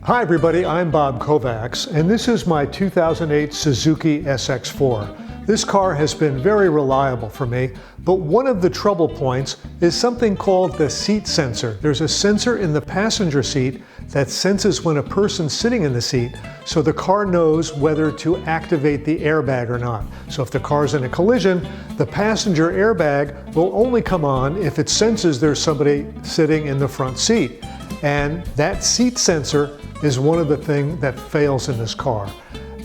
Hi everybody, I'm Bob Kovacs, and this is my 2008 Suzuki SX4. This car has been very reliable for me, but one of the trouble points is something called the seat sensor. There's a sensor in the passenger seat that senses when a person's sitting in the seat, so the car knows whether to activate the airbag or not. So if the car's in a collision, the passenger airbag will only come on if it senses there's somebody sitting in the front seat. And that seat sensor is one of the things that fails in this car.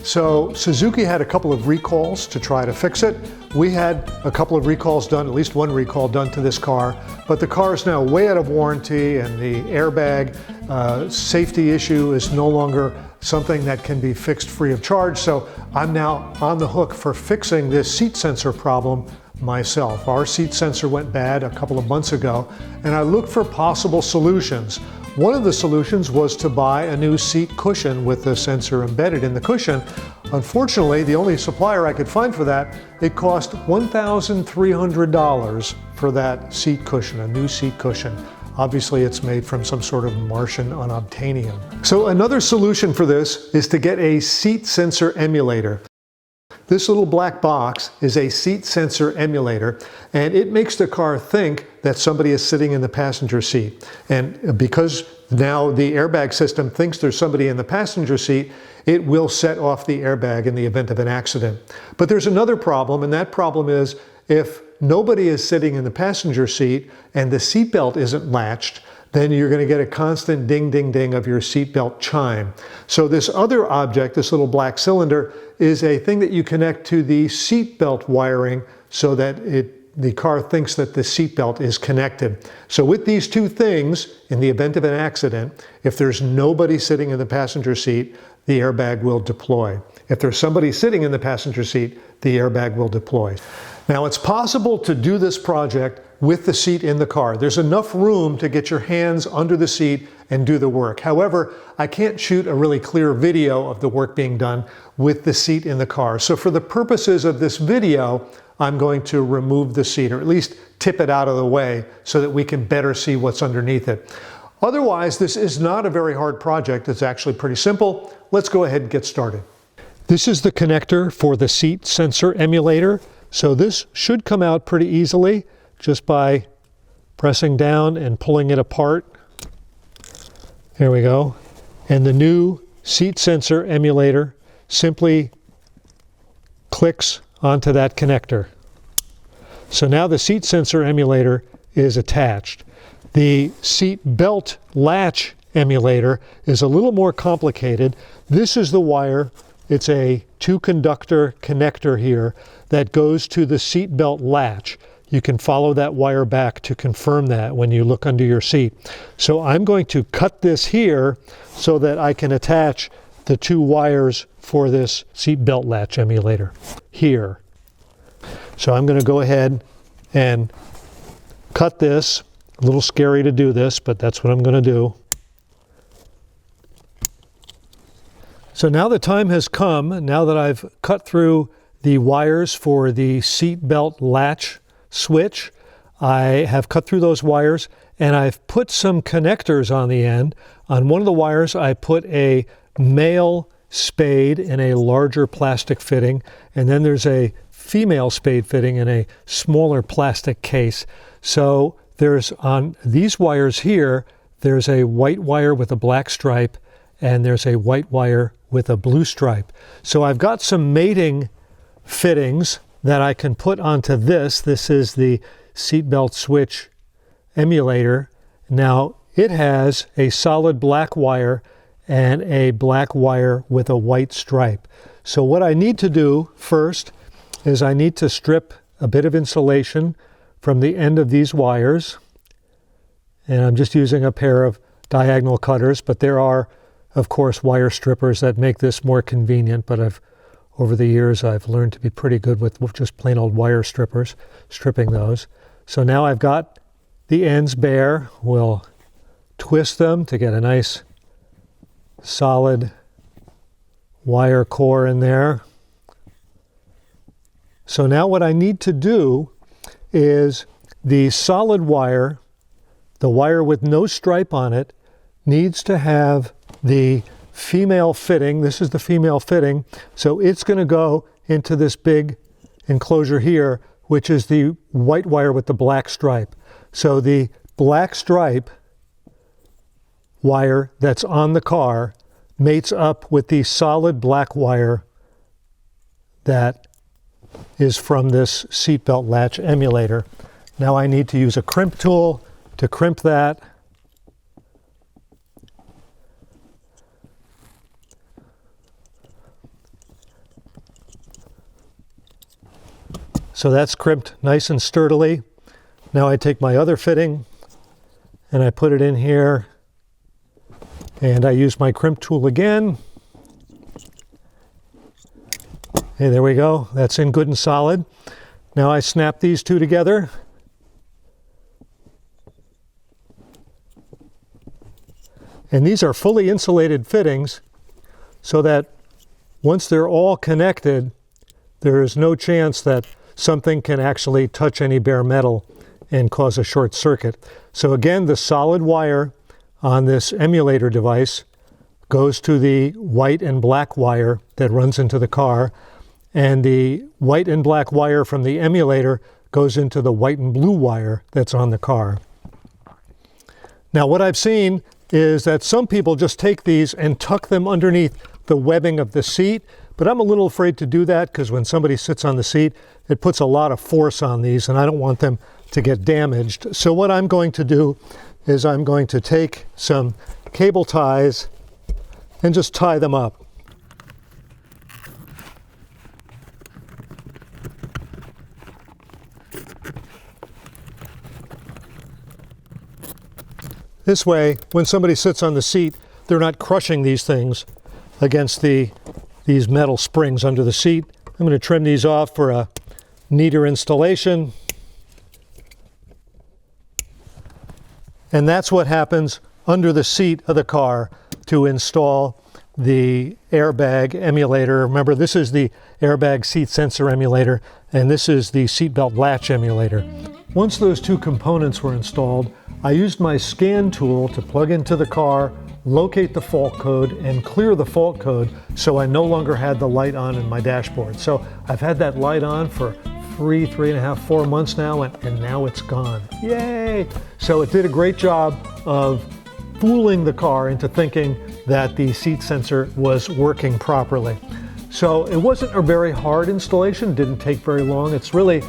So Suzuki had a couple of recalls to try to fix it. We had a couple of recalls done, at least one recall done to this car, but the car is now way out of warranty, and the airbag safety issue is no longer something that can be fixed free of charge. So I'm now on the hook for fixing this seat sensor problem myself. Our seat sensor went bad a couple of months ago, and I looked for possible solutions. One of the solutions was to buy a new seat cushion with the sensor embedded in the cushion. Unfortunately, the only supplier I could find for that, it cost $1,300 for that seat cushion, a new seat cushion. Obviously, it's made from some sort of Martian unobtainium. So another solution for this is to get a seat sensor emulator. This little black box is a seat sensor emulator, and it makes the car think that somebody is sitting in the passenger seat. And because now the airbag system thinks there's somebody in the passenger seat, it will set off the airbag in the event of an accident. But there's another problem, and that problem is if nobody is sitting in the passenger seat and the seatbelt isn't latched, then you're going to get a constant ding, ding, ding of your seatbelt chime. So this other object, this little black cylinder, is a thing that you connect to the seatbelt wiring so that the car thinks that the seatbelt is connected. So with these two things, in the event of an accident, if there's nobody sitting in the passenger seat, the airbag will deploy. If there's somebody sitting in the passenger seat, the airbag will deploy. Now, it's possible to do this project with the seat in the car. There's enough room to get your hands under the seat and do the work. However, I can't shoot a really clear video of the work being done with the seat in the car. So for the purposes of this video, I'm going to remove the seat, or at least tip it out of the way so that we can better see what's underneath it. Otherwise, this is not a very hard project. It's actually pretty simple. Let's go ahead and get started. This is the connector for the seat sensor emulator. So this should come out pretty easily just by pressing down and pulling it apart. There we go. And the new seat sensor emulator simply clicks onto that connector. So now the seat sensor emulator is attached. The seat belt latch emulator is a little more complicated. This is the wire. It's a 2-conductor connector here that goes to the seat belt latch. You can follow that wire back to confirm that when you look under your seat. So I'm going to cut this here so that I can attach the 2 wires for this seat belt latch emulator here. So I'm going to go ahead and cut this. A little scary to do this, but that's what I'm going to do. So now the time has come, now that I've cut through the wires for the seat belt latch switch, I have cut through those wires and I've put some connectors on the end. On one of the wires I put a male spade in a larger plastic fitting, and then there's a female spade fitting in a smaller plastic case. So there's on these wires here, there's a white wire with a black stripe, and there's a white wire with a blue stripe. So I've got some mating fittings that I can put onto this. This is the seatbelt switch emulator. Now it has a solid black wire and a black wire with a white stripe. So what I need to do first is I need to strip a bit of insulation from the end of these wires. And I'm just using a pair of diagonal cutters, but there are, of course, wire strippers that make this more convenient, but over the years I've learned to be pretty good with just plain old wire strippers, stripping those. So now I've got the ends bare. We'll twist them to get a nice solid wire core in there. So now what I need to do is the solid wire, the wire with no stripe on it, needs to have the female fitting. This is the female fitting. So it's going to go into this big enclosure here, which is the white wire with the black stripe. So the black stripe wire that's on the car mates up with the solid black wire that is from this seatbelt latch emulator. Now I need to use a crimp tool to crimp that. So that's crimped nice and sturdily. Now I take my other fitting and I put it in here, and I use my crimp tool again. Hey, there we go. That's in good and solid. Now I snap these two together. And these are fully insulated fittings so that once they're all connected, there is no chance that something can actually touch any bare metal and cause a short circuit. So again, the solid wire on this emulator device goes to the white and black wire that runs into the car, and the white and black wire from the emulator goes into the white and blue wire that's on the car. Now what I've seen is that some people just take these and tuck them underneath the webbing of the seat, but I'm a little afraid to do that because when somebody sits on the seat, it puts a lot of force on these and I don't want them to get damaged. So what I'm going to do is I'm going to take some cable ties and just tie them up. This way, when somebody sits on the seat, they're not crushing these things against these metal springs under the seat. I'm going to trim these off for a neater installation. And that's what happens under the seat of the car to install the airbag emulator. Remember, this is the airbag seat sensor emulator, and this is the seatbelt latch emulator. Once those two components were installed, I used my scan tool to plug into the car, locate the fault code, and clear the fault code so I no longer had the light on in my dashboard. So I've had that light on for 3.5, 4 months now, and now it's gone. Yay! So it did a great job of fooling the car into thinking that the seat sensor was working properly. So it wasn't a very hard installation, didn't take very long. It's really,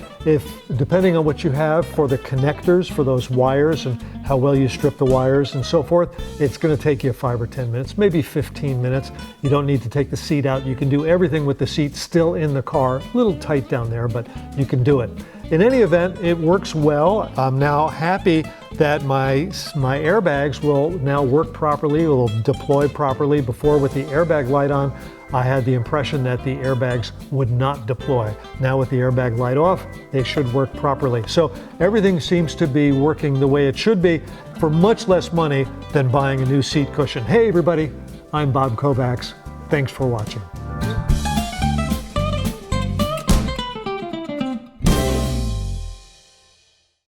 depending on what you have for the connectors for those wires and how well you strip the wires and so forth, it's going to take you 5 or 10 minutes, maybe 15 minutes. You don't need to take the seat out. You can do everything with the seat still in the car. A little tight down there, but you can do it. In any event, it works well. I'm now happy that my airbags will now work properly, will deploy properly. Before, with the airbag light on, I had the impression that the airbags would not deploy. Now with the airbag light off, they should work properly. So everything seems to be working the way it should be for much less money than buying a new seat cushion. Hey everybody, I'm Bob Kovacs. Thanks for watching.